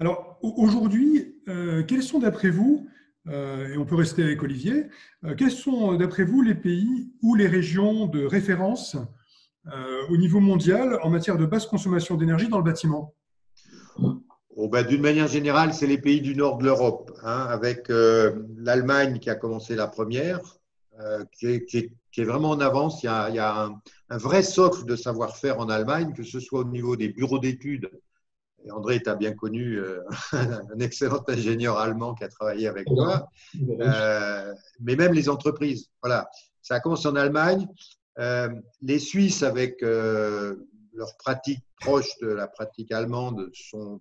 Alors aujourd'hui, quels sont d'après vous, et on peut rester avec Olivier, quels sont d'après vous les pays ou les régions de référence au niveau mondial en matière de basse consommation d'énergie dans le bâtiment? Oh, ben, d'une manière générale, c'est les pays du nord de l'Europe, hein, avec l'Allemagne qui a commencé la première, qui est vraiment en avance. Il y a un vrai socle de savoir-faire en Allemagne, que ce soit au niveau des bureaux d'études. Et André, tu as bien connu un excellent ingénieur allemand qui a travaillé avec toi, mais même les entreprises. Voilà, ça commence en Allemagne. Les Suisses, avec leurs pratiques proches de la pratique allemande, sont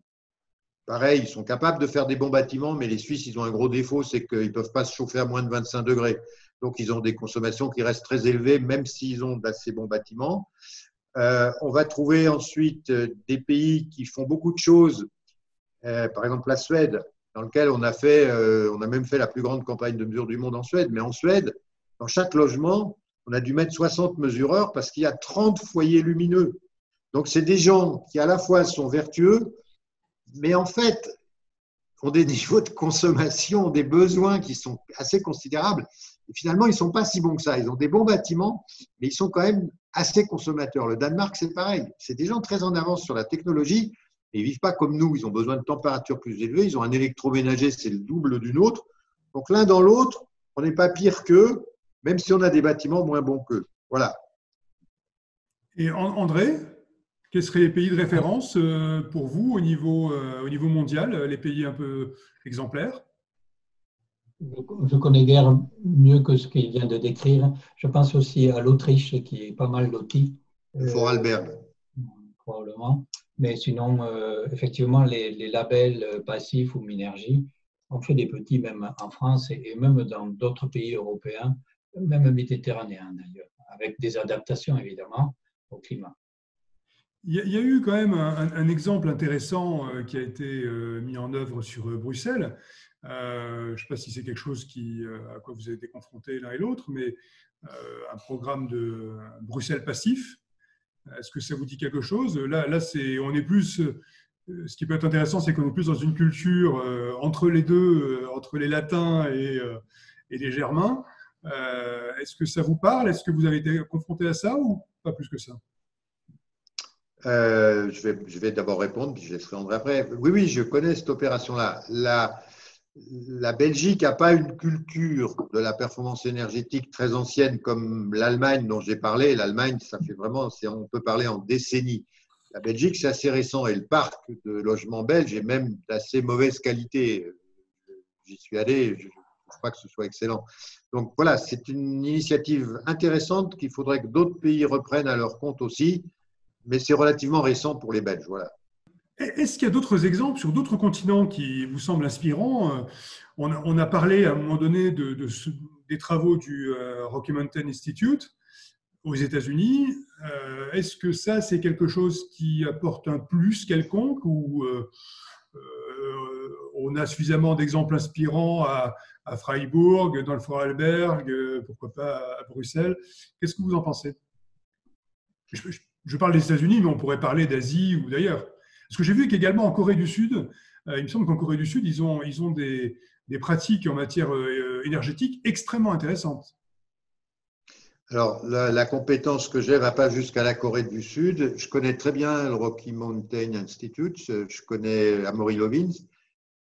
pareil, ils sont capables de faire des bons bâtiments, mais les Suisses, ils ont un gros défaut, c'est qu'ils ne peuvent pas se chauffer à moins de 25 degrés. Donc, ils ont des consommations qui restent très élevées, même s'ils ont d'assez bons bâtiments. On va trouver ensuite des pays qui font beaucoup de choses, par exemple la Suède, dans lequel on a même fait la plus grande campagne de mesure du monde en Suède. Mais en Suède, dans chaque logement, on a dû mettre 60 mesureurs parce qu'il y a 30 foyers lumineux. Donc, c'est des gens qui à la fois sont vertueux, mais en fait, ont des niveaux de consommation, des besoins qui sont assez considérables. Et finalement, ils ne sont pas si bons que ça. Ils ont des bons bâtiments, mais ils sont quand même assez consommateurs. Le Danemark, c'est pareil. C'est des gens très en avance sur la technologie, mais ils ne vivent pas comme nous. Ils ont besoin de températures plus élevées. Ils ont un électroménager, c'est le double du nôtre. Donc, l'un dans l'autre, on n'est pas pire qu'eux, même si on a des bâtiments moins bons qu'eux. Voilà. Et André, quels seraient les pays de référence pour vous au niveau mondial, les pays un peu exemplaires? Je connais guère mieux que ce qu'il vient de décrire. Je pense aussi à l'Autriche qui est pas mal lotie, Vorarlberg. probablement. Mais sinon, effectivement, les labels passifs ou Minergie ont fait des petits, même en France et même dans d'autres pays européens, même méditerranéens d'ailleurs, avec des adaptations évidemment au climat. Il y a eu quand même un exemple intéressant qui a été mis en œuvre sur Bruxelles. Je ne sais pas si c'est quelque chose à quoi vous avez été confrontés l'un et l'autre, mais un programme de Bruxelles Passif. Est-ce que ça vous dit quelque chose? Là, on est plus. Ce qui peut être intéressant, c'est qu'on est plus dans une culture entre les deux, entre les latins et les germains. Est-ce que ça vous parle? Est-ce que vous avez été confronté à ça ou pas plus que ça? Je vais d'abord répondre, puis je laisserai André après. Oui, oui, je connais cette opération-là. La Belgique n'a pas une culture de la performance énergétique très ancienne comme l'Allemagne dont j'ai parlé. L'Allemagne, ça fait vraiment, on peut parler en décennies. La Belgique, c'est assez récent et le parc de logements belges est même d'assez mauvaise qualité. J'y suis allé, je ne trouve pas que ce soit excellent. Donc voilà, c'est une initiative intéressante qu'il faudrait que d'autres pays reprennent à leur compte aussi, mais c'est relativement récent pour les Belges. Voilà. Est-ce qu'il y a d'autres exemples sur d'autres continents qui vous semblent inspirants? On a parlé à un moment donné des travaux du Rocky Mountain Institute aux États-Unis. Est-ce que ça, c'est quelque chose qui apporte un plus quelconque ou on a suffisamment d'exemples inspirants à Freiburg, dans le Vorarlberg, pourquoi pas à Bruxelles? Qu'est-ce que vous en pensez? Je parle des États-Unis, mais on pourrait parler d'Asie ou d'ailleurs. Parce que j'ai vu qu'également en Corée du Sud, il me semble qu'en Corée du Sud, ils ont des pratiques en matière énergétique extrêmement intéressantes. Alors, la compétence que j'ai ne va pas jusqu'à la Corée du Sud. Je connais très bien le Rocky Mountain Institute. Je connais Amory Lovins,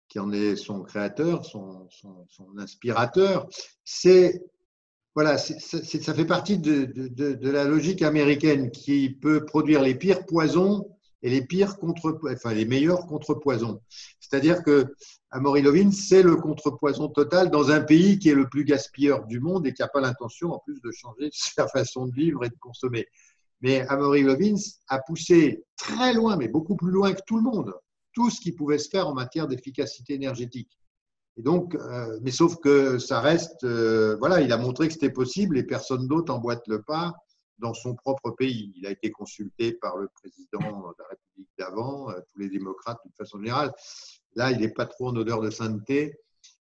qui en est son créateur, son inspirateur. Voilà, ça fait partie de la logique américaine qui peut produire les pires poisons et les meilleurs contrepoisons. C'est-à-dire que Amory Lovins, c'est le contrepoison total dans un pays qui est le plus gaspilleur du monde et qui n'a pas l'intention en plus de changer sa façon de vivre et de consommer. Mais Amory Lovins a poussé très loin, mais beaucoup plus loin que tout le monde, tout ce qui pouvait se faire en matière d'efficacité énergétique. Et donc, mais sauf que ça reste, voilà, il a montré que c'était possible et personne d'autre emboîte le pas dans son propre pays. Il a été consulté par le président de la République d'avant, tous les démocrates de façon générale. Là, il n'est pas trop en odeur de sainteté.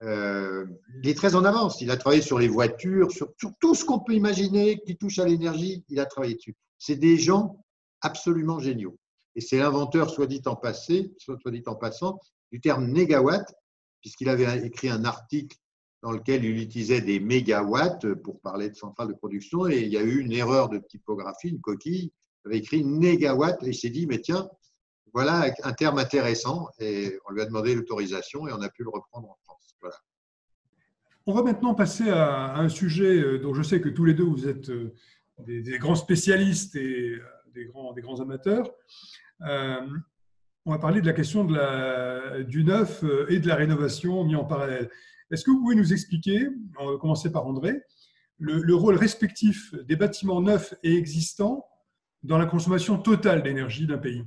Il est très en avance. Il a travaillé sur les voitures, sur tout ce qu'on peut imaginer qui touche à l'énergie. Il a travaillé dessus. C'est des gens absolument géniaux. Et c'est l'inventeur, soit dit en passant, du terme négawatt, puisqu'il avait écrit un article dans lequel il utilisait des mégawatts pour parler de centrale de production, et il y a eu une erreur de typographie, une coquille, il avait écrit négawatt, et il s'est dit, mais tiens, voilà un terme intéressant, et on lui a demandé l'autorisation, et on a pu le reprendre en France. Voilà. On va maintenant passer à un sujet dont je sais que tous les deux, vous êtes des grands spécialistes et des grands amateurs. On va parler de la question du neuf et de la rénovation mis en parallèle. Est-ce que vous pouvez nous expliquer, on va commencer par André, le rôle respectif des bâtiments neufs et existants dans la consommation totale d'énergie d'un pays?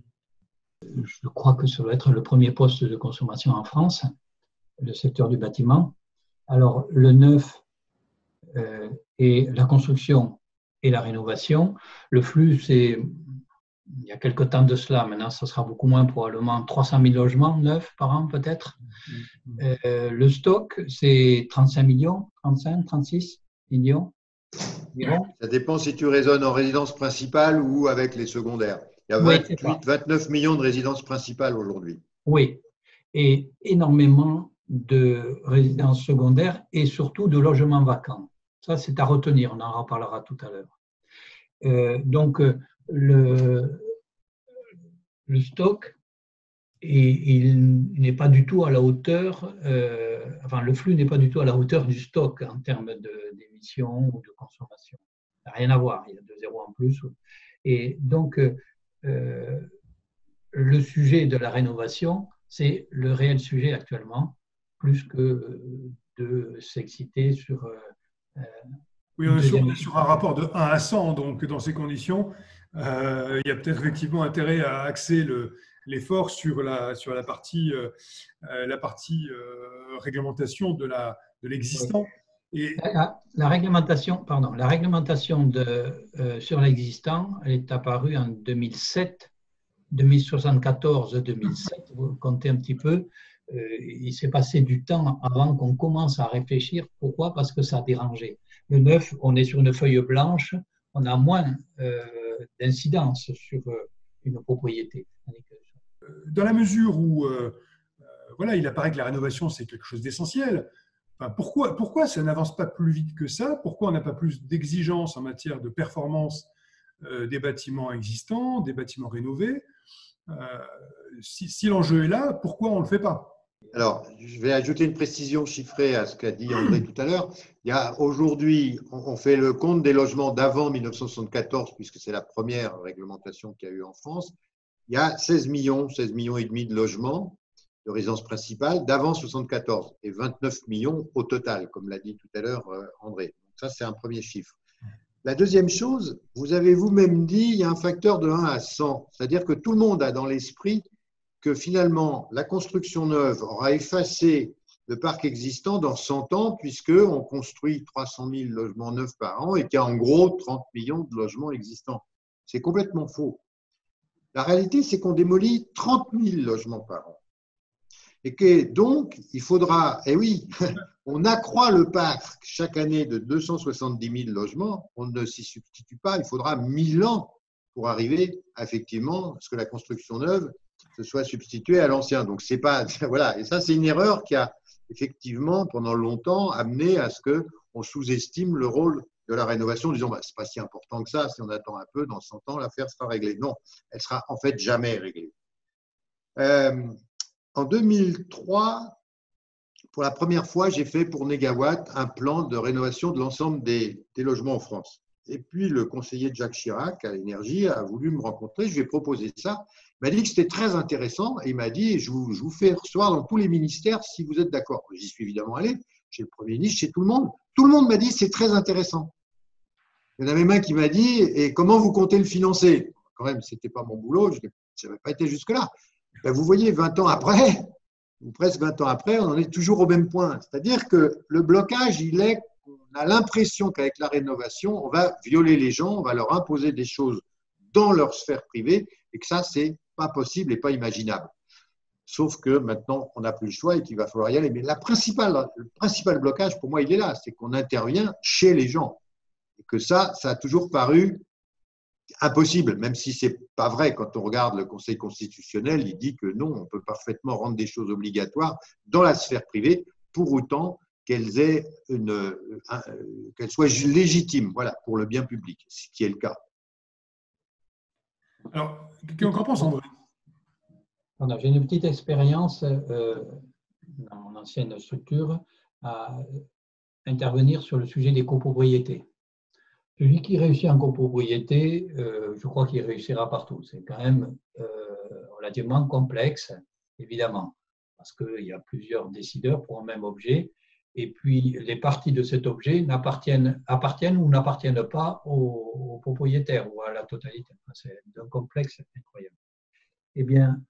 Je crois que ça doit être le premier poste de consommation en France, le secteur du bâtiment. Alors, le neuf et la construction et la rénovation, le flux, c'est, il y a quelque temps de cela, maintenant ça sera beaucoup moins, probablement 300 000 logements neufs par an peut-être. Le stock, c'est 35 millions, 35, 36 millions environ. Ça dépend si tu raisonnes en résidence principale ou avec les secondaires. Il y a 29 millions de résidences principales aujourd'hui. Oui, et énormément de résidences secondaires et surtout de logements vacants. Ça, c'est à retenir, on en reparlera tout à l'heure. Donc, le stock, il n'est pas du tout à la hauteur, le flux n'est pas du tout à la hauteur du stock en termes d'émissions ou de consommation. Ça n'a rien à voir, il y a 2 zéros en plus. Et donc, le sujet de la rénovation, c'est le réel sujet actuellement, plus que de s'exciter sur… oui, on est sur un rapport de 1 à 100, donc dans ces conditions, il y a peut-être effectivement intérêt à axer l'effort sur la partie réglementation de l'existant. Et la réglementation sur l'existant, elle est apparue en 2007, 2074-2007, vous comptez un petit peu. Il s'est passé du temps avant qu'on commence à réfléchir. Pourquoi? Parce que ça a dérangé. Le neuf, on est sur une feuille blanche, on a moins d'incidence sur une propriété. Dans la mesure où il apparaît que la rénovation, c'est quelque chose d'essentiel, enfin, pourquoi ça n'avance pas plus vite que ça? Pourquoi on n'a pas plus d'exigences en matière de performance des bâtiments existants, des bâtiments rénovés? Si l'enjeu est là, pourquoi on ne le fait pas? Alors, je vais ajouter une précision chiffrée à ce qu'a dit André tout à l'heure. Aujourd'hui, on fait le compte des logements d'avant 1974, puisque c'est la première réglementation qu'il y a eu en France. Il y a 16 millions et demi de logements de résidence principale d'avant 1974 et 29 millions au total, comme l'a dit tout à l'heure André. Donc ça, c'est un premier chiffre. La deuxième chose, vous avez vous-même dit, il y a un facteur de 1 à 100, c'est-à-dire que tout le monde a dans l'esprit que finalement, la construction neuve aura effacé le parc existant dans 100 ans, puisqu'on construit 300 000 logements neufs par an et qu'il y a en gros 30 millions de logements existants. C'est complètement faux. La réalité, c'est qu'on démolit 30 000 logements par an. Et que donc, il faudra, on accroît le parc chaque année de 270 000 logements, on ne s'y substitue pas, il faudra 1000 ans pour arriver effectivement à ce que la construction neuve se soit substituée à l'ancien. Donc, c'est pas, voilà. Et ça, c'est une erreur qui a effectivement, pendant longtemps, amené à ce qu'on sous-estime le rôle de la rénovation, en disant, c'est pas si important que ça, si on attend un peu, dans 100 ans, l'affaire sera réglée. Non, elle sera en fait jamais réglée. En 2003, pour la première fois, j'ai fait pour Négawatt un plan de rénovation de l'ensemble des logements en France. Et puis, le conseiller de Jacques Chirac à l'énergie a voulu me rencontrer. Je lui ai proposé ça. Il m'a dit que c'était très intéressant. Et il m'a dit, je vous fais recevoir dans tous les ministères si vous êtes d'accord. J'y suis évidemment allé, chez le Premier ministre, chez tout le monde. Tout le monde m'a dit, c'est très intéressant. Il y en avait même un qui m'a dit, et comment vous comptez le financer? Quand même, ce n'était pas mon boulot, ça n'avait pas été jusque-là. Ben, vous voyez, 20 ans après, ou presque 20 ans après, on en est toujours au même point. C'est-à-dire que le blocage, on a l'impression qu'avec la rénovation, on va violer les gens, on va leur imposer des choses dans leur sphère privée, et que ça, c'est pas possible et pas imaginable. Sauf que maintenant, on n'a plus le choix et qu'il va falloir y aller. Mais le principal blocage, pour moi, il est là, c'est qu'on intervient chez les gens. Et que ça a toujours paru impossible, même si ce n'est pas vrai. Quand on regarde le Conseil constitutionnel, il dit que non, on peut parfaitement rendre des choses obligatoires dans la sphère privée, pour autant qu'elles soient légitimes, voilà, pour le bien public, ce qui est le cas. Alors, qu'en pense André? J'ai une petite expérience dans mon ancienne structure à intervenir sur le sujet des copropriétés. Celui qui réussit en copropriété, je crois qu'il réussira partout. C'est quand même relativement complexe, évidemment, parce qu'il y a plusieurs décideurs pour un même objet, et puis les parties de cet objet appartiennent ou n'appartiennent pas au propriétaire ou à la totalité. C'est un complexe incroyable. Eh bien,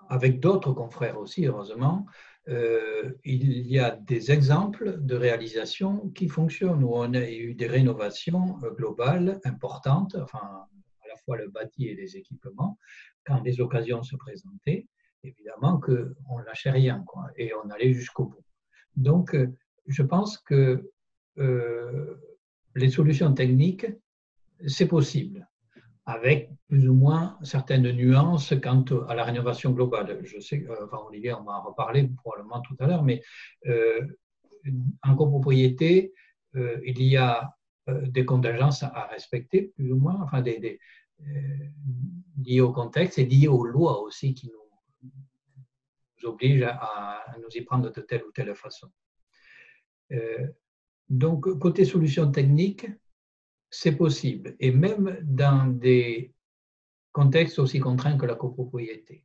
avec d'autres confrères aussi, heureusement, il y a des exemples de réalisation qui fonctionnent, où on a eu des rénovations globales importantes, enfin, à la fois le bâti et les équipements, quand les occasions se présentaient, évidemment qu'on ne lâchait rien, quoi, et on allait jusqu'au bout. Donc, je pense que les solutions techniques, c'est possible, avec plus ou moins certaines nuances quant à la rénovation globale. Je sais, Olivier, on va en reparler probablement tout à l'heure, mais en copropriété, il y a des contingences à respecter, plus ou moins, enfin, liées au contexte et liées aux lois aussi qui nous obligent à nous y prendre de telle ou telle façon. Donc, côté solutions techniques, c'est possible, et même dans des contextes aussi contraints que la copropriété.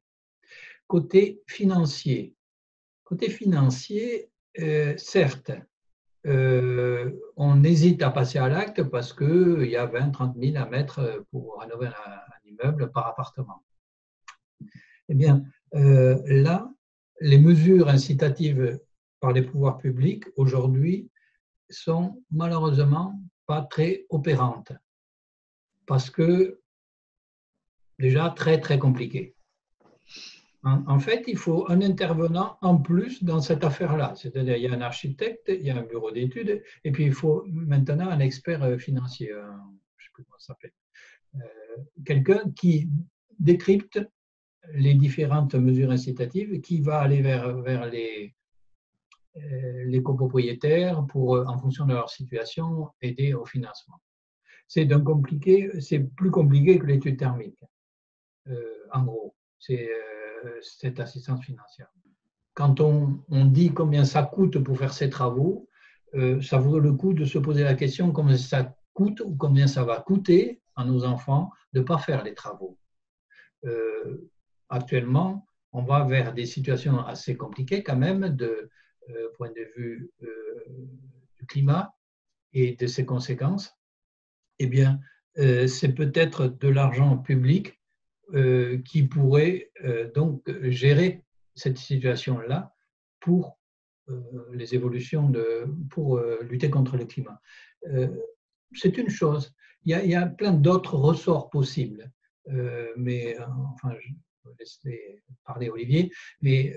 Côté financier, certes, on hésite à passer à l'acte parce qu'il y a 20 000, 30 000 à mettre pour rénover un immeuble par appartement. Eh bien, là, les mesures incitatives par les pouvoirs publics aujourd'hui sont malheureusement pas très opérantes, parce que déjà très très compliqué. En fait, il faut un intervenant en plus dans cette affaire-là, c'est-à-dire il y a un architecte, il y a un bureau d'études, et puis il faut maintenant un expert financier, je ne sais plus comment ça s'appelle, quelqu'un qui décrypte les différentes mesures incitatives, qui va aller vers les copropriétaires pour, en fonction de leur situation, aider au financement. C'est plus compliqué que l'étude thermique, en gros, c'est cette assistance financière. Quand on dit combien ça coûte pour faire ces travaux, ça vaut le coup de se poser la question combien ça coûte ou combien ça va coûter à nos enfants de ne pas faire les travaux. Actuellement, on va vers des situations assez compliquées quand même de point de vue du climat et de ses conséquences. Eh bien, c'est peut-être de l'argent public qui pourrait donc gérer cette situation-là pour les évolutions, pour lutter contre le climat. C'est une chose. Il y a plein d'autres ressorts possibles, mais enfin, je vais laisser parler Olivier, mais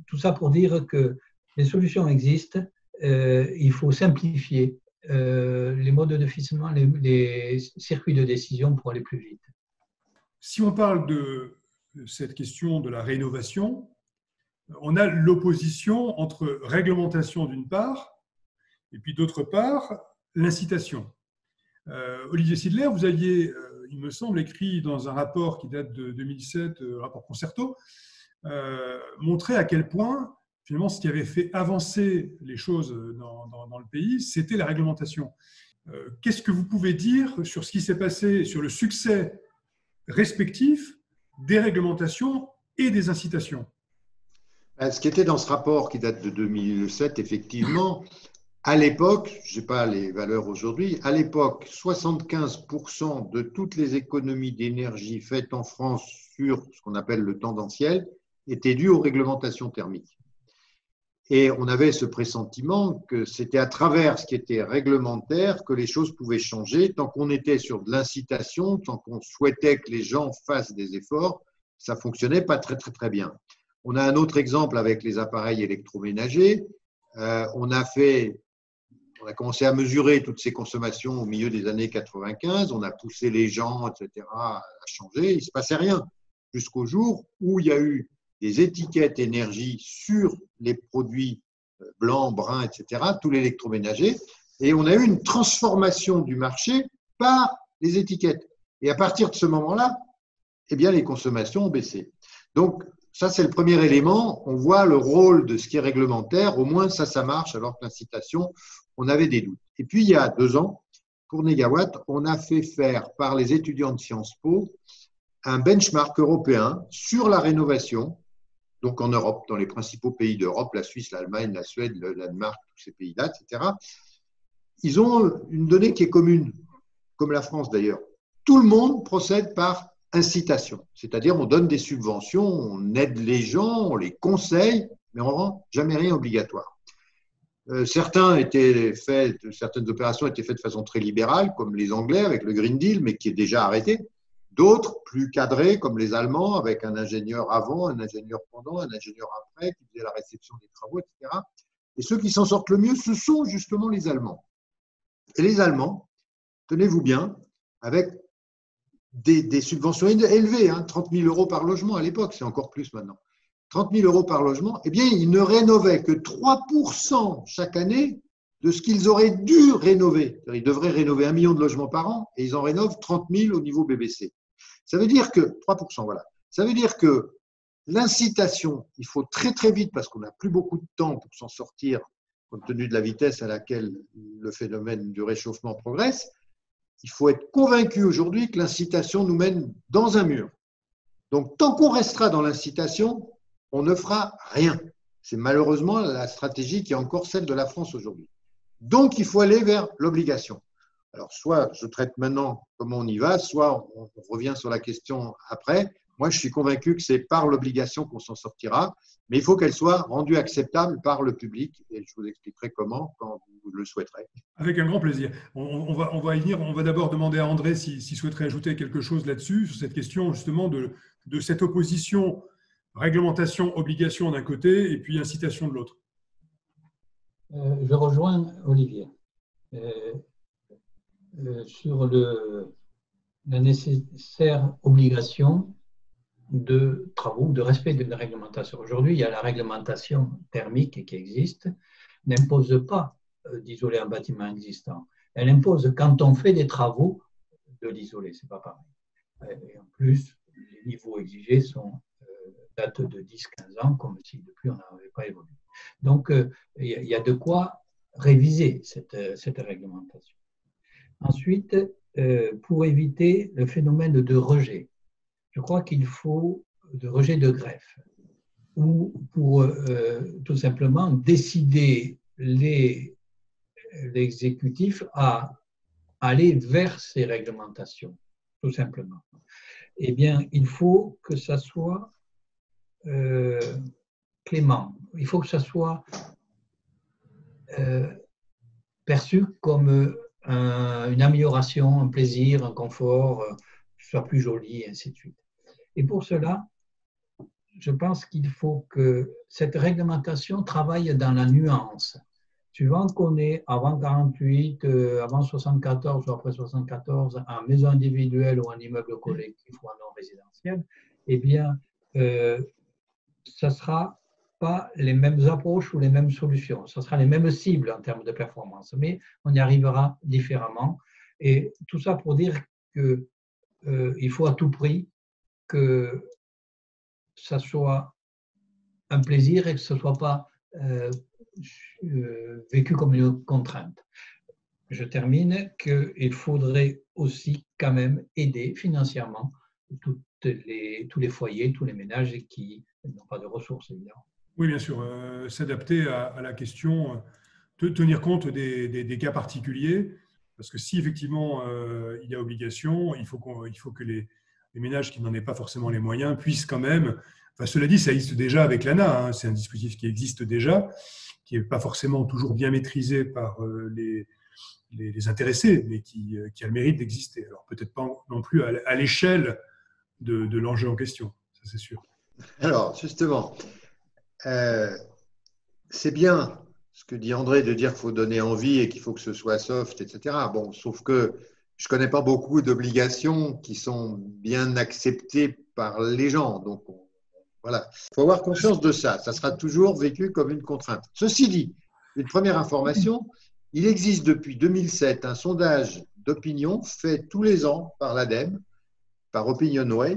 tout ça pour dire que les solutions existent, il faut simplifier les modes de financement, les circuits de décision pour aller plus vite. Si on parle de cette question de la rénovation, on a l'opposition entre réglementation d'une part et puis d'autre part l'incitation. Olivier Sidler, vous aviez, il me semble, écrit dans un rapport qui date de 2007, rapport Concerto, montré à quel point finalement ce qui avait fait avancer les choses dans le pays, c'était la réglementation. Qu'est-ce que vous pouvez dire sur ce qui s'est passé, sur le succès respectif des réglementations et des incitations? Ce qui était dans ce rapport qui date de 2007, effectivement, à l'époque, je n'ai pas les valeurs aujourd'hui, à l'époque, 75% de toutes les économies d'énergie faites en France sur ce qu'on appelle le tendanciel étaient dues aux réglementations thermiques. Et on avait ce pressentiment que c'était à travers ce qui était réglementaire que les choses pouvaient changer. Tant qu'on était sur de l'incitation, tant qu'on souhaitait que les gens fassent des efforts, ça ne fonctionnait pas très, très, très bien. On a un autre exemple avec les appareils électroménagers. On a fait on a commencé à mesurer toutes ces consommations au milieu des années 95. On a poussé les gens, etc., à changer. Il ne se passait rien jusqu'au jour où il y a eu des étiquettes énergie sur les produits blancs, bruns, etc., tout l'électroménager. Et on a eu une transformation du marché par les étiquettes. Et à partir de ce moment-là, eh bien, les consommations ont baissé. Donc, ça, c'est le premier élément. On voit le rôle de ce qui est réglementaire. Au moins, ça marche, alors que l'incitation, on avait des doutes. Et puis, il y a 2 ans, pour Négawatt, on a fait faire par les étudiants de Sciences Po un benchmark européen sur la rénovation, donc en Europe, dans les principaux pays d'Europe, la Suisse, l'Allemagne, la Suède, le Danemark, tous ces pays-là, etc. Ils ont une donnée qui est commune, comme la France d'ailleurs. Tout le monde procède par incitation, c'est-à-dire on donne des subventions, on aide les gens, on les conseille, mais on ne rend jamais rien obligatoire. Certaines opérations étaient faites de façon très libérale, comme les Anglais avec le Green Deal, mais qui est déjà arrêté. D'autres, plus cadrés, comme les Allemands, avec un ingénieur avant, un ingénieur pendant, un ingénieur après, qui faisait la réception des travaux, etc. Et ceux qui s'en sortent le mieux, ce sont justement les Allemands. Et les Allemands, tenez-vous bien, avec des subventions élevées, 30 000 euros par logement à l'époque, c'est encore plus maintenant. 30 000 euros par logement, eh bien, ils ne rénovaient que 3% chaque année de ce qu'ils auraient dû rénover. Ils devraient rénover 1 million de logements par an et ils en rénovent 30 000 au niveau BBC. Ça veut dire que, 3%, voilà. Ça veut dire que l'incitation, il faut très très vite, parce qu'on n'a plus beaucoup de temps pour s'en sortir, compte tenu de la vitesse à laquelle le phénomène du réchauffement progresse, il faut être convaincu aujourd'hui que l'incitation nous mène dans un mur. Donc, tant qu'on restera dans l'incitation, on ne fera rien. C'est malheureusement la stratégie qui est encore celle de la France aujourd'hui. Donc, il faut aller vers l'obligation. Alors, soit je traite maintenant comment on y va, soit on revient sur la question après. Moi, je suis convaincu que c'est par l'obligation qu'on s'en sortira, mais il faut qu'elle soit rendue acceptable par le public et je vous expliquerai comment quand vous le souhaiterez. Avec un grand plaisir. On va y venir. On va d'abord demander à André s'il souhaiterait ajouter quelque chose là-dessus, sur cette question justement de cette opposition réglementation-obligation d'un côté et puis incitation de l'autre. Je rejoins Olivier sur la nécessaire obligation de travaux, de respect de la réglementation. Aujourd'hui, il y a la réglementation thermique qui existe, n'impose pas d'isoler un bâtiment existant. Elle impose, quand on fait des travaux, de l'isoler. Ce n'est pas pareil. Et en plus, les niveaux exigés datent de 10-15 ans, comme si depuis on n'avait pas évolué. Donc, il y a de quoi réviser cette réglementation. Ensuite, pour éviter le phénomène de rejet, je crois qu'il faut de rejet de greffe ou pour tout simplement décider l'exécutif à aller vers ces réglementations, tout simplement. Eh bien, il faut que ça soit clément. Il faut que ça soit perçu comme une amélioration, un plaisir, un confort, que ce soit plus joli, et ainsi de suite. Et pour cela, je pense qu'il faut que cette réglementation travaille dans la nuance. Suivant qu'on est avant 48, avant 74 ou après 74, en maison individuelle ou en immeuble collectif ou en non résidentiel, eh bien, ça ne sera pas les mêmes approches ou les mêmes solutions. Ce sera les mêmes cibles en termes de performance, mais on y arrivera différemment. Et tout ça pour dire qu'il faut à tout prix que ça soit un plaisir et que ce ne soit pas vécu comme une contrainte. Je termine qu'il faudrait aussi quand même aider financièrement tous les foyers, tous les ménages qui n'ont pas de ressources, évidemment. Oui, bien sûr, s'adapter à la question, tenir compte des cas particuliers, parce que si effectivement il y a obligation, il faut que les ménages qui n'en aient pas forcément les moyens puissent quand même, enfin, cela dit, ça existe déjà avec l'ANA, c'est un dispositif qui existe déjà, qui n'est pas forcément toujours bien maîtrisé par les intéressés, mais qui a le mérite d'exister. Alors peut-être pas non plus à l'échelle de l'enjeu en question, ça c'est sûr. Alors justement, c'est bien ce que dit André, de dire qu'il faut donner envie et qu'il faut que ce soit soft, etc. Bon, sauf que je ne connais pas beaucoup d'obligations qui sont bien acceptées par les gens. Donc, voilà. Il faut avoir conscience de ça. Ça sera toujours vécu comme une contrainte. Ceci dit, une première information, il existe depuis 2007 un sondage d'opinion fait tous les ans par l'ADEME, par OpinionWay.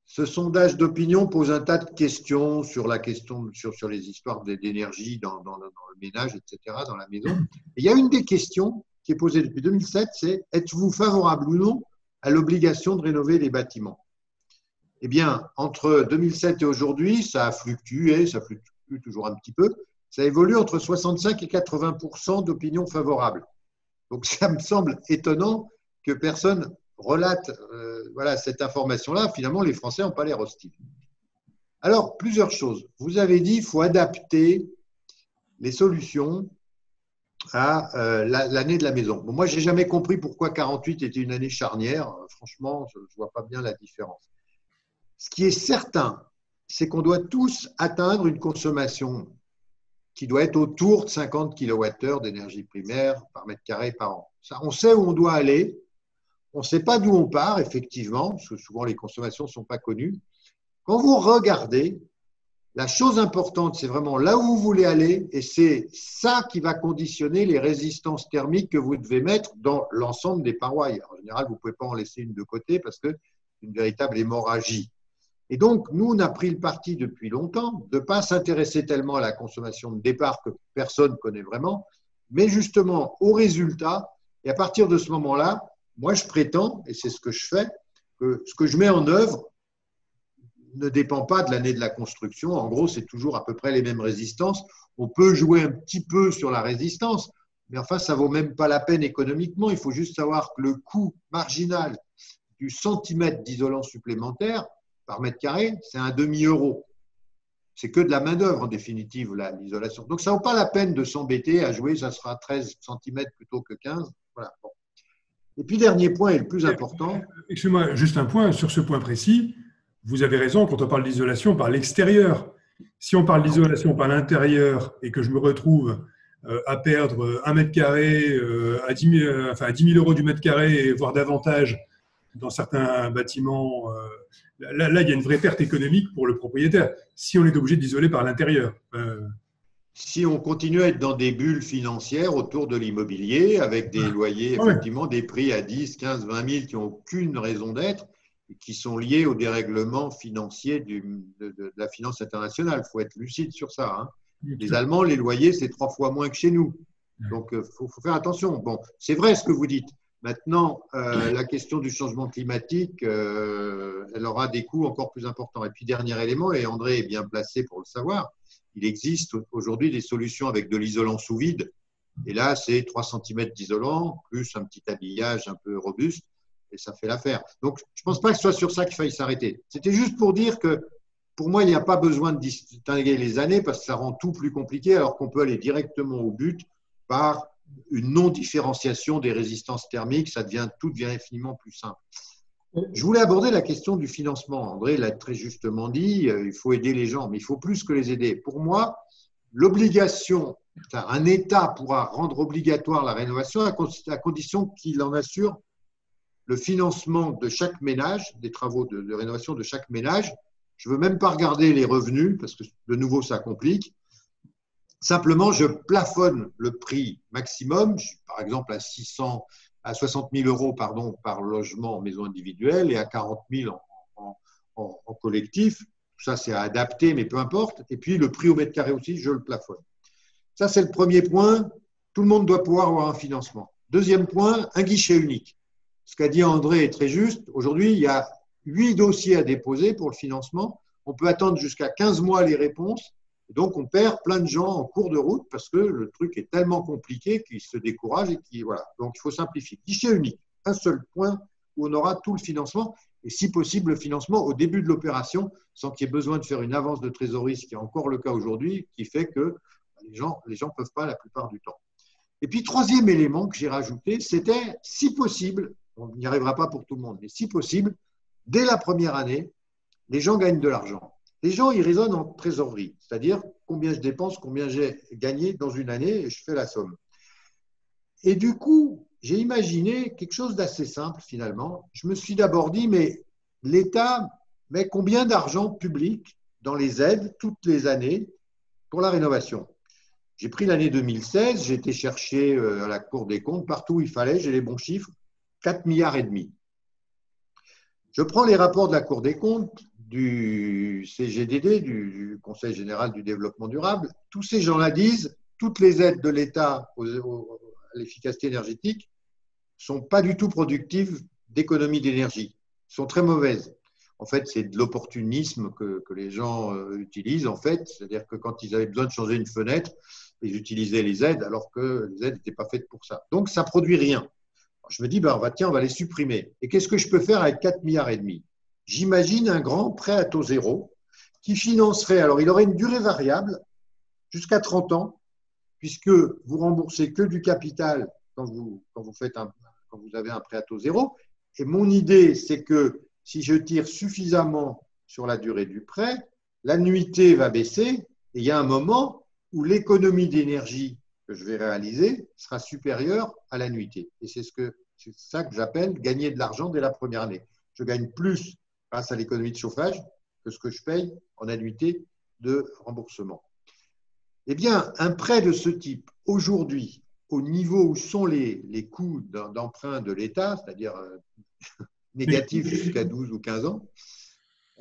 Ce sondage d'opinion pose un tas de questions sur la question sur les histoires d'énergie dans le ménage, etc., dans la maison. Et il y a une des questions qui est posée depuis 2007, c'est êtes-vous favorable ou non à l'obligation de rénover les bâtiments? Eh bien, entre 2007 et aujourd'hui, ça a fluctué, ça fluctue toujours un petit peu, ça évolue entre 65 et 80% d'opinions favorables. Donc, ça me semble étonnant que personne relate voilà, cette information-là. Finalement, les Français n'ont pas l'air hostiles. Alors, plusieurs choses. Vous avez dit qu'il faut adapter les solutions à l'année de la maison. Bon, moi, je n'ai jamais compris pourquoi 48 était une année charnière. Franchement, je ne vois pas bien la différence. Ce qui est certain, c'est qu'on doit tous atteindre une consommation qui doit être autour de 50 kWh d'énergie primaire par mètre carré par an. Ça, on sait où on doit aller. On ne sait pas d'où on part, effectivement, parce que souvent les consommations ne sont pas connues. Quand vous regardez, la chose importante, c'est vraiment là où vous voulez aller, et c'est ça qui va conditionner les résistances thermiques que vous devez mettre dans l'ensemble des parois. En général, vous ne pouvez pas en laisser une de côté parce que c'est une véritable hémorragie. Et donc, nous, on a pris le parti depuis longtemps de ne pas s'intéresser tellement à la consommation de départ que personne ne connaît vraiment, mais justement au résultat. Et à partir de ce moment-là, moi, je prétends, et c'est ce que je fais, que ce que je mets en œuvre ne dépend pas de l'année de la construction. En gros, c'est toujours à peu près les mêmes résistances. On peut jouer un petit peu sur la résistance, mais enfin, ça ne vaut même pas la peine économiquement. Il faut juste savoir que le coût marginal du centimètre d'isolant supplémentaire par mètre carré, c'est un demi-euro. C'est que de la main-d'œuvre, en définitive, l'isolation. Donc, ça ne vaut pas la peine de s'embêter à jouer, ça sera 13 cm plutôt que 15. Voilà. Bon. Et puis, dernier point et le plus important. Excusez-moi, juste un point sur ce point précis. Vous avez raison, quand on parle d'isolation par l'extérieur. Si on parle d'isolation par l'intérieur et que je me retrouve à perdre 1 mètre carré à 10 000 euros du mètre carré, voire davantage dans certains bâtiments, là, il y a une vraie perte économique pour le propriétaire, si on est obligé d'isoler par l'intérieur. Si on continue à être dans des bulles financières autour de l'immobilier, avec des loyers, effectivement, des prix à 10, 15, 20 000 qui n'ont aucune raison d'être, qui sont liés au dérèglement financier de la finance internationale. Il faut être lucide sur ça. Hein. Les Allemands, les loyers, c'est 3 fois moins que chez nous. Donc, il faut faire attention. Bon, c'est vrai ce que vous dites. Maintenant, la question du changement climatique, elle aura des coûts encore plus importants. Et puis, dernier élément, et André est bien placé pour le savoir, il existe aujourd'hui des solutions avec de l'isolant sous vide. Et là, c'est 3 cm d'isolant, plus un petit habillage un peu robuste, et ça fait l'affaire. Donc, je ne pense pas que ce soit sur ça qu'il faille s'arrêter. C'était juste pour dire que, pour moi, il n'y a pas besoin de distinguer les années, parce que ça rend tout plus compliqué, alors qu'on peut aller directement au but par une non-différenciation des résistances thermiques, tout devient infiniment plus simple. Je voulais aborder la question du financement. André l'a très justement dit, il faut aider les gens, mais il faut plus que les aider. Pour moi, l'obligation, un État pourra rendre obligatoire la rénovation à condition qu'il en assure le financement de chaque ménage, des travaux de rénovation de chaque ménage. Je ne veux même pas regarder les revenus, parce que de nouveau, ça complique. Simplement, je plafonne le prix maximum, par exemple à 60 000 euros par logement en maison individuelle et à 40 000 en collectif. Tout ça, c'est à adapter, mais peu importe. Et puis, le prix au mètre carré aussi, je le plafonne. Ça, c'est le premier point. Tout le monde doit pouvoir avoir un financement. Deuxième point, un guichet unique. Ce qu'a dit André est très juste. Aujourd'hui, il y a 8 dossiers à déposer pour le financement. On peut attendre jusqu'à 15 mois les réponses. Donc, on perd plein de gens en cours de route parce que le truc est tellement compliqué qu'ils se découragent et voilà. Donc, il faut simplifier. Guichet unique, un seul point où on aura tout le financement et si possible le financement au début de l'opération sans qu'il y ait besoin de faire une avance de trésorerie, ce qui est encore le cas aujourd'hui, qui fait que les gens ne peuvent pas la plupart du temps. Et puis, troisième élément que j'ai rajouté, c'était si possible, on n'y arrivera pas pour tout le monde, mais si possible, dès la première année, les gens gagnent de l'argent. Les gens, ils raisonnent en trésorerie, c'est-à-dire combien je dépense, combien j'ai gagné dans une année, et je fais la somme. Et du coup, j'ai imaginé quelque chose d'assez simple finalement. Je me suis d'abord dit, mais l'État met combien d'argent public dans les aides toutes les années pour la rénovation? J'ai pris l'année 2016, j'ai été chercher à la Cour des comptes, partout où il fallait, j'ai les bons chiffres, 4 milliards et demi. Je prends les rapports de la Cour des comptes, du CGDD, du Conseil général du développement durable. Tous ces gens-là disent, toutes les aides de l'État à l'efficacité énergétique ne sont pas du tout productives d'économie d'énergie, sont très mauvaises. En fait, c'est de l'opportunisme que les gens utilisent, en fait. C'est-à-dire que quand ils avaient besoin de changer une fenêtre, ils utilisaient les aides, alors que les aides n'étaient pas faites pour ça. Donc, ça ne produit rien. Je me dis, ben, tiens, on va les supprimer. Et qu'est-ce que je peux faire avec 4 milliards et demi? J'imagine un grand prêt à taux zéro qui financerait, alors il aurait une durée variable jusqu'à 30 ans, puisque vous remboursez que du capital quand vous avez un prêt à taux zéro. Et mon idée, c'est que si je tire suffisamment sur la durée du prêt, l'annuité va baisser et il y a un moment où l'économie d'énergie que je vais réaliser sera supérieure à l'annuité. Et c'est ça que j'appelle gagner de l'argent dès la première année. Je gagne plus grâce à l'économie de chauffage que ce que je paye en annuité de remboursement. Eh bien, un prêt de ce type, aujourd'hui, au niveau où sont les coûts d'emprunt de l'État, c'est-à-dire négatifs jusqu'à 12 ou 15 ans,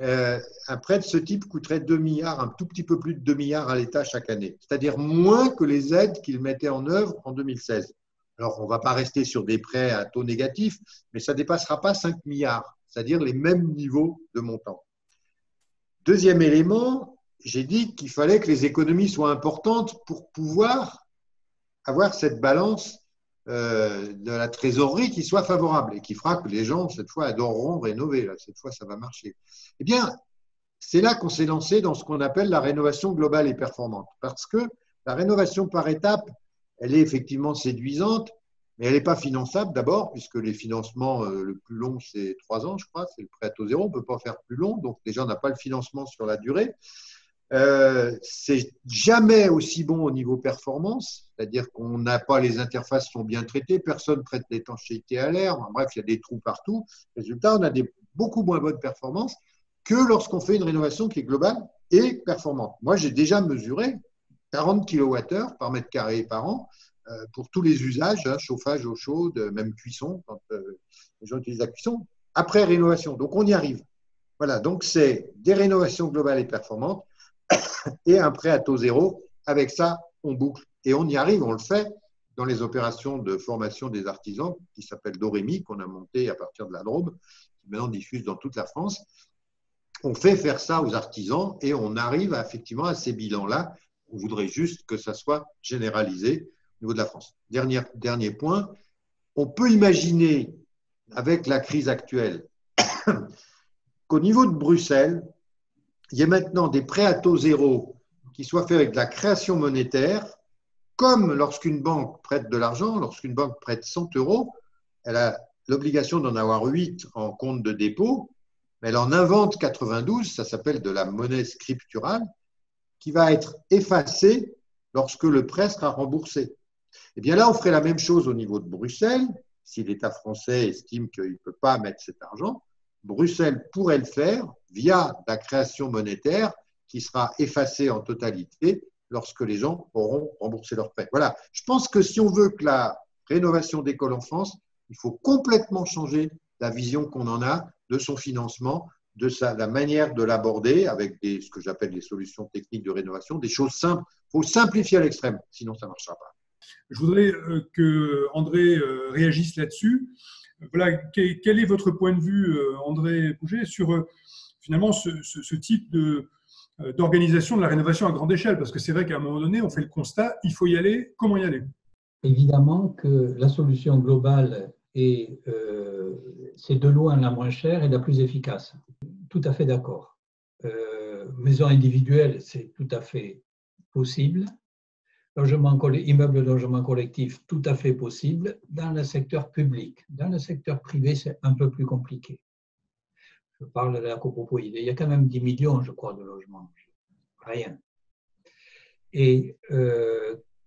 un prêt de ce type coûterait 2 milliards, un tout petit peu plus de 2 milliards à l'État chaque année, c'est-à-dire moins que les aides qu'il mettait en œuvre en 2016. Alors, on ne va pas rester sur des prêts à taux négatifs, mais ça ne dépassera pas 5 milliards, c'est-à-dire les mêmes niveaux de montant. Deuxième élément, j'ai dit qu'il fallait que les économies soient importantes pour pouvoir avoir cette balance de la trésorerie qui soit favorable et qui fera que les gens, cette fois, adoreront rénover. Là, cette fois, ça va marcher. Eh bien, c'est là qu'on s'est lancé dans ce qu'on appelle la rénovation globale et performante. Parce que la rénovation par étapes, elle est effectivement séduisante, mais elle n'est pas finançable d'abord, puisque les financements, le plus long, c'est 3 ans, je crois, c'est le prêt à taux zéro, on ne peut pas faire plus long, donc déjà, on n'a pas le financement sur la durée. C'est jamais aussi bon au niveau performance, c'est-à-dire qu'on n'a pas les interfaces sont bien traitées, personne ne traite l'étanchéité à l'air, bref, il y a des trous partout. Résultat, on a des beaucoup moins bonnes performances que lorsqu'on fait une rénovation qui est globale et performante. Moi, j'ai déjà mesuré 40 kWh par mètre carré par an pour tous les usages, hein, chauffage, eau chaude, même cuisson, quand les gens utilisent la cuisson, après rénovation. Donc, on y arrive. Voilà, donc c'est des rénovations globales et performantes et un prêt à taux zéro. Avec ça, on boucle. Et on y arrive, on le fait dans les opérations de formation des artisans qui s'appellent Dorémy, qu'on a monté à partir de la Drôme, qui maintenant diffuse dans toute la France. On fait faire ça aux artisans et on arrive effectivement à ces bilans-là. On voudrait juste que ça soit généralisé au niveau de la France. Dernier point, on peut imaginer, avec la crise actuelle, qu'au niveau de Bruxelles, il y a maintenant des prêts à taux zéro qui soient faits avec de la création monétaire, comme lorsqu'une banque prête de l'argent, lorsqu'une banque prête 100 euros, elle a l'obligation d'en avoir 8 en compte de dépôt, mais elle en invente 92, ça s'appelle de la monnaie scripturale, qui va être effacée lorsque le prêt sera remboursé. Et bien là, on ferait la même chose au niveau de Bruxelles, si l'État français estime qu'il ne peut pas mettre cet argent. Bruxelles pourrait le faire via la création monétaire qui sera effacée en totalité lorsque les gens auront remboursé leur prêt. Voilà. Je pense que si on veut que la rénovation d'école en France, il faut complètement changer la vision qu'on en a de son financement, de la manière de l'aborder avec ce que j'appelle des solutions techniques de rénovation, des choses simples. Il faut simplifier à l'extrême, sinon ça ne marchera pas. Je voudrais que André réagisse là-dessus. Voilà, quel est votre point de vue, André Pouget, sur finalement ce type d'organisation de la rénovation à grande échelle? Parce que c'est vrai qu'à un moment donné, on fait le constat, il faut y aller, comment y aller? Évidemment que la solution globale c'est de loin la moins chère et la plus efficace. Tout à fait d'accord. Maison individuelle, c'est tout à fait possible. Immeuble de logement collectif, tout à fait possible dans le secteur public. Dans le secteur privé, c'est un peu plus compliqué. Je parle de la copropriété. Il y a quand même 10 millions, je crois, de logements. Rien. Et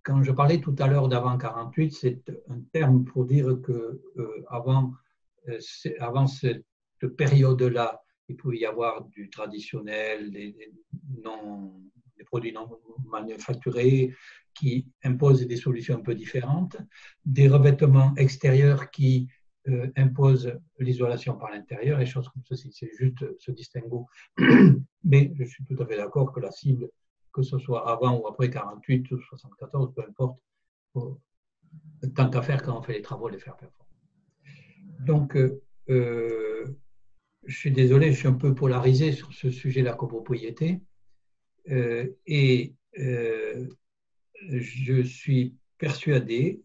quand je parlais tout à l'heure d'avant 48, c'est un terme pour dire que avant cette période-là, il pouvait y avoir du traditionnel, des produits non manufacturés qui imposent des solutions un peu différentes, des revêtements extérieurs qui imposent l'isolation par l'intérieur et choses comme ceci. C'est juste ce distinguo. Mais je suis tout à fait d'accord que la cible, que ce soit avant ou après 48 ou 74, peu importe, tant qu'à faire quand on fait les travaux, les faire performer. Donc, je suis désolé, je suis un peu polarisé sur ce sujet de la copropriété. Je suis persuadé,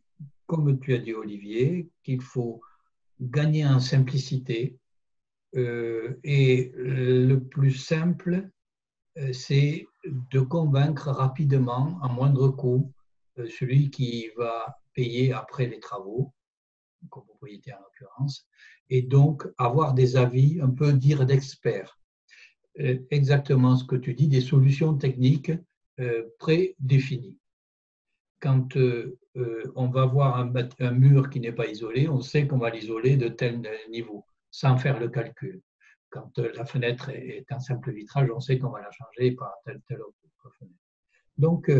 comme tu as dit Olivier, qu'il faut gagner en simplicité. Et le plus simple, c'est de convaincre rapidement, à moindre coût, celui qui va payer après les travaux, copropriété en l'occurrence, et donc avoir des avis, un peu dire d'experts. Exactement ce que tu dis, des solutions techniques prédéfinies. Quand on va voir un mur qui n'est pas isolé, on sait qu'on va l'isoler de tel niveau, sans faire le calcul. Quand la fenêtre est un simple vitrage, on sait qu'on va la changer par telle autre fenêtre. Donc,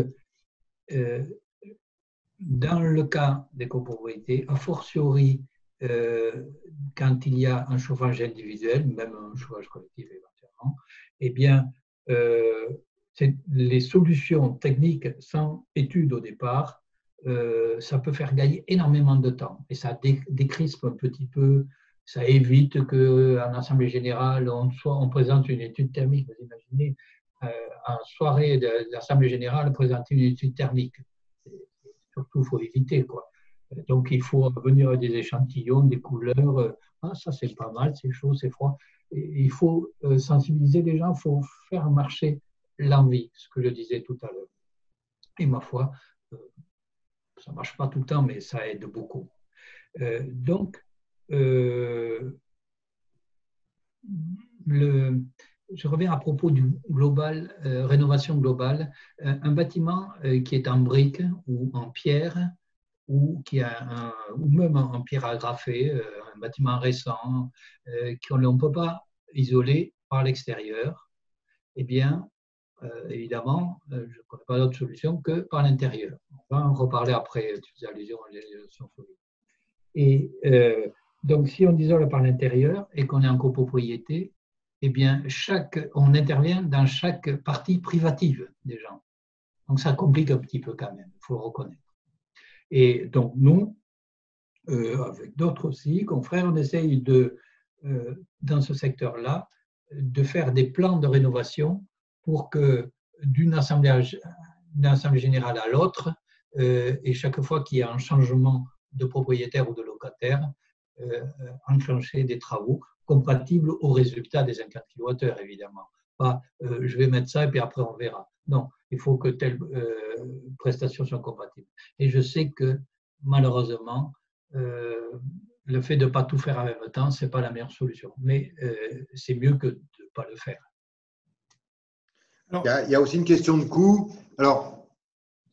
dans le cas des copropriétés, a fortiori, quand il y a un chauffage individuel, même un chauffage collectif éventuellement, eh bien, les solutions techniques sans étude au départ, ça peut faire gagner énormément de temps et ça décrispe un petit peu, ça évite qu'en assemblée générale, on présente une étude thermique. Vous imaginez, en soirée d'assemblée générale, présenter une étude thermique. Surtout, il faut éviter, quoi. Donc, il faut venir avec des échantillons, des couleurs. Ah, ça, c'est pas mal, c'est chaud, c'est froid. Et il faut sensibiliser les gens, il faut faire marcher l'envie, ce que je disais tout à l'heure. Et ma foi, ça ne marche pas tout le temps, mais ça aide beaucoup. Donc, je reviens à propos du global, rénovation globale. Un bâtiment qui est en briques ou en pierre, ou même en pierre agrafée, un bâtiment récent, qu'on ne peut pas isoler par l'extérieur, eh bien, évidemment, je ne connais pas d'autre solution que par l'intérieur. On va en reparler après, tu faisais allusion à l'isolation solide. Et donc, si on isole par l'intérieur et qu'on est en copropriété, eh bien, on intervient dans chaque partie privative des gens. Donc, ça complique un petit peu quand même, il faut le reconnaître. Et donc, nous, avec d'autres aussi, confrères, on essaye dans ce secteur-là, de faire des plans de rénovation pour que d'une assemblée générale à l'autre, et chaque fois qu'il y a un changement de propriétaire ou de locataire, enclencher des travaux compatibles aux résultats des 50 kWh, évidemment. Pas je vais mettre ça et puis après on verra. Non, il faut que telle prestation soit compatible. Et je sais que malheureusement, le fait de ne pas tout faire en même temps, ce n'est pas la meilleure solution. Mais c'est mieux que de ne pas le faire. Il y a aussi une question de coût. Alors,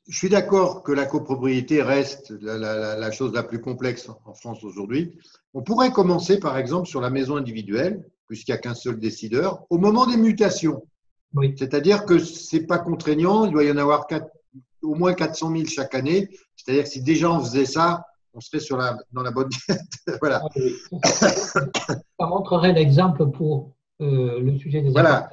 je suis d'accord que la copropriété reste la chose la plus complexe en France aujourd'hui. On pourrait commencer, par exemple, sur la maison individuelle, puisqu'il n'y a qu'un seul décideur, au moment des mutations. Oui. C'est-à-dire que ce n'est pas contraignant, il doit y en avoir au moins 400 000 chaque année. C'est-à-dire que si déjà on faisait ça, on serait dans la bonne tête. Voilà. Ah, oui. Ça montrerait l'exemple pour le sujet des voilà.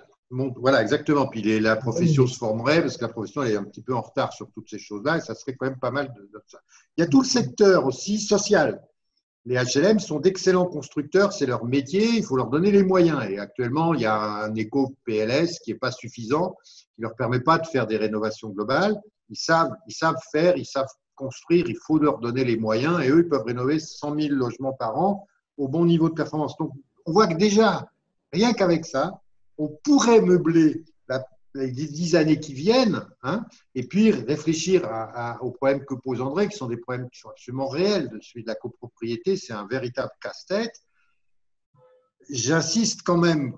Voilà, exactement. Puis la profession se formerait parce que la profession est un petit peu en retard sur toutes ces choses-là et ça serait quand même pas mal de ça. Il y a tout le secteur aussi social. Les HLM sont d'excellents constructeurs, c'est leur métier, il faut leur donner les moyens. Et actuellement, il y a un éco-PLS qui n'est pas suffisant, qui ne leur permet pas de faire des rénovations globales. Ils savent faire, ils savent construire, il faut leur donner les moyens et eux, ils peuvent rénover 100 000 logements par an au bon niveau de performance. Donc, on voit que déjà, rien qu'avec ça, on pourrait meubler les 10 années qui viennent, hein, et puis réfléchir aux problèmes que pose André, qui sont des problèmes qui sont absolument réels. Celui de la copropriété, c'est un véritable casse-tête. j'insiste quand même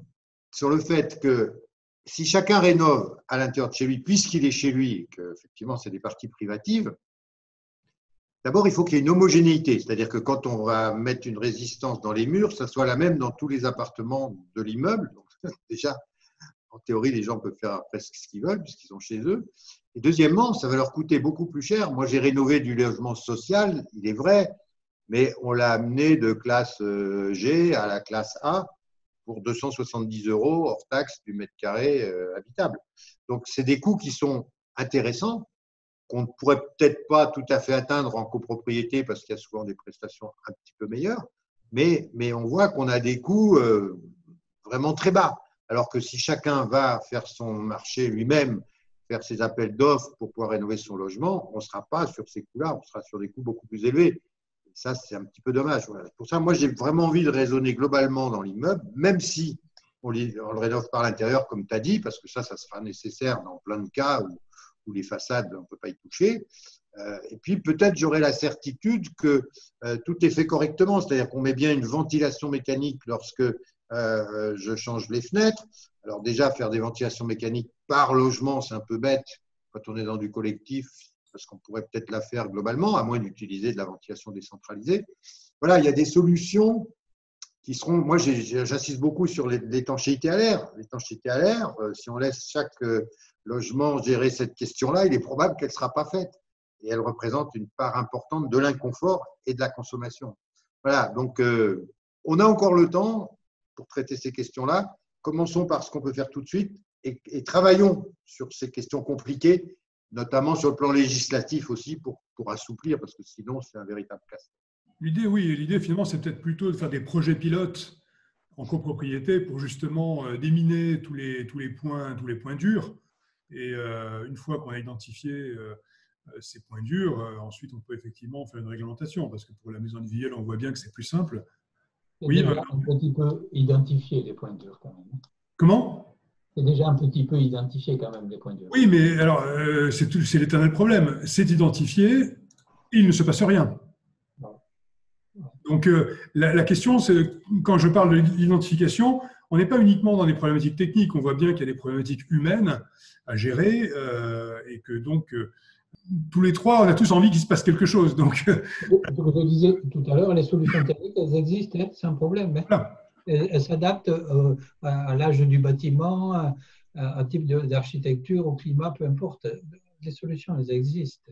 sur le fait que si chacun rénove à l'intérieur de chez lui, puisqu'il est chez lui, et qu'effectivement c'est des parties privatives, d'abord il faut qu'il y ait une homogénéité, c'est-à-dire que quand on va mettre une résistance dans les murs, ça soit la même dans tous les appartements de l'immeuble. Donc déjà, en théorie, les gens peuvent faire presque ce qu'ils veulent puisqu'ils sont chez eux. Et deuxièmement, ça va leur coûter beaucoup plus cher. Moi, j'ai rénové du logement social, il est vrai, mais on l'a amené de classe G à la classe A pour 270 € hors taxe du mètre carré habitable. Donc, c'est des coûts qui sont intéressants, qu'on ne pourrait peut-être pas tout à fait atteindre en copropriété parce qu'il y a souvent des prestations un petit peu meilleures, mais on voit qu'on a des coûts vraiment très bas. Alors que si chacun va faire son marché lui-même, faire ses appels d'offres pour pouvoir rénover son logement, on ne sera pas sur ces coûts-là, on sera sur des coûts beaucoup plus élevés. Et ça, c'est un petit peu dommage. Voilà. Pour ça, moi, j'ai vraiment envie de raisonner globalement dans l'immeuble, même si on le rénove par l'intérieur, comme tu as dit, parce que ça sera nécessaire dans plein de cas où les façades, on ne peut pas y toucher. Et puis, peut-être, j'aurai la certitude que tout est fait correctement, c'est-à-dire qu'on met bien une ventilation mécanique lorsque je change les fenêtres. Alors déjà, faire des ventilations mécaniques par logement, c'est un peu bête quand on est dans du collectif, parce qu'on pourrait peut-être la faire globalement, à moins d'utiliser de la ventilation décentralisée. Voilà, il y a des solutions qui seront… Moi, j'insiste beaucoup sur l'étanchéité à l'air. L'étanchéité à l'air, si on laisse chaque logement gérer cette question-là, il est probable qu'elle ne sera pas faite. Et elle représente une part importante de l'inconfort et de la consommation. Voilà, donc on a encore le temps pour traiter ces questions-là. Commençons par ce qu'on peut faire tout de suite et travaillons sur ces questions compliquées, notamment sur le plan législatif aussi, pour assouplir, parce que sinon, c'est un véritable casse. L'idée finalement, c'est peut-être plutôt de faire des projets pilotes en copropriété pour justement déminer tous les points durs. Et une fois qu'on a identifié ces points durs, ensuite on peut effectivement faire une réglementation, parce que pour la maison individuelle, on voit bien que c'est plus simple. C'est déjà un petit peu identifié les points durs quand même. Comment ? C'est déjà un petit peu identifié quand même les points durs. Oui, mais alors c'est l'éternel problème. C'est identifié, il ne se passe rien. Donc la question, c'est quand je parle de l'identification, on n'est pas uniquement dans des problématiques techniques. On voit bien qu'il y a des problématiques humaines à gérer et que donc tous les trois, on a tous envie qu'il se passe quelque chose. Donc, je vous disais tout à l'heure, les solutions techniques, elles existent, c'est un problème. voilà. Elles s'adaptent à l'âge du bâtiment, à type d'architecture, au climat, peu importe. Les solutions, elles existent.